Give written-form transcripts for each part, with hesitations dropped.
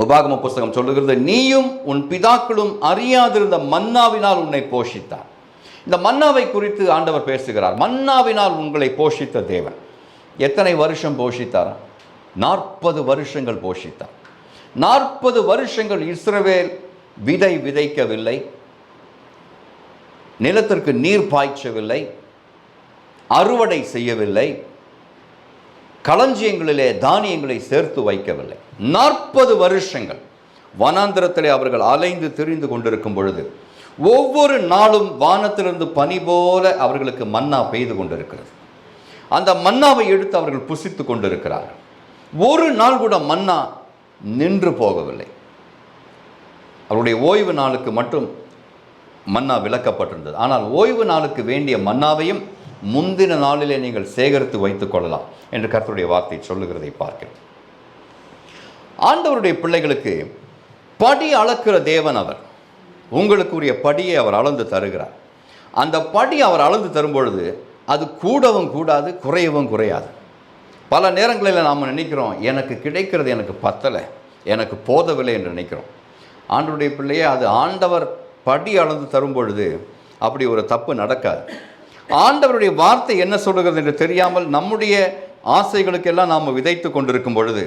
உபாகம புஸ்தகம் சொல்லுகிறது, நீயும் உன் பிதாக்களும் அறியாதிருந்த மன்னாவினால் உன்னை போஷித்தார். இந்த மன்னாவை குறித்து ஆண்டவர் பேசுகிறார். மன்னாவினால் உங்களை போஷித்த தேவன். எத்தனை வருஷம் போஷித்தார்? 40 வருஷங்கள் போஷித்தார். 40 வருஷங்கள் இஸ்ரவேல் விதை விதைக்கவில்லை, நிலத்திற்கு நீர் பாய்ச்சவில்லை, அறுவடை செய்யவில்லை, களஞ்சியங்களிலே தானியங்களை சேர்த்து வைக்கவில்லை. 40 வருஷங்கள் வனாந்திரத்திலே அவர்கள் அலைந்து திரிந்து கொண்டிருக்கும் பொழுது ஒவ்வொரு நாளும் வானத்திலிருந்து பனி போல அவர்களுக்கு மன்னா பெய்து கொண்டிருக்கிறது. அந்த மன்னாவை எடுத்து அவர்கள் புசித்து கொண்டிருக்கிறார்கள். ஒரு நாள் கூட மன்னா நின்று போகவில்லை. அவருடைய ஓய்வு நாளுக்கு மட்டும் மன்னா விலக்கப்பட்டிருந்தது. ஆனால் ஓய்வு நாளுக்கு வேண்டிய மன்னாவையும் முந்தின நாளிலே நீங்கள் சேகரித்து வைத்துக் கொள்ளலாம் என்று கர்த்தருடைய வார்த்தை சொல்லுகிறதை பார்க்கிறேன். ஆண்டவருடைய பிள்ளைகளுக்கு படி அளக்கிற தேவன் அவர். உங்களுக்குரிய படியை அவர் அளந்து தருகிறார். அந்த படி அவர் அளந்து தரும்பொழுது அது கூடவும் கூடாது, குறையவும் குறையாது. பல நேரங்களில் நாம் நினைக்கிறோம், எனக்கு கிடைக்கிறது எனக்கு பத்தலை, எனக்கு போதவில்லை என்று நினைக்கிறோம். ஆண்டவருடைய பிள்ளையே, அது ஆண்டவர் படி அளந்து தரும் பொழுது அப்படி ஒரு தப்பு நடக்காது. ஆண்டவருடைய வார்த்தை என்ன சொல்லுகிறது என்று தெரியாமல் நம்முடைய ஆசைகளுக்கெல்லாம் நாம் விதைத்து கொண்டிருக்கும் பொழுது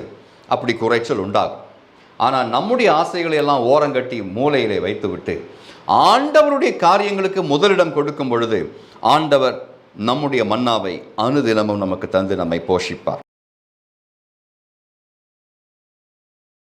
அப்படி குறைச்சல் உண்டாகும். ஆனால் நம்முடைய ஆசைகளை எல்லாம் ஓரங்கட்டி மூலையிலே வைத்துவிட்டு ஆண்டவருடைய காரியங்களுக்கு முதலிடம் கொடுக்கும் பொழுது ஆண்டவர் நம்முடைய மன்னாவை அனுதினமும் நமக்கு தந்து நம்மை போஷிப்பார்.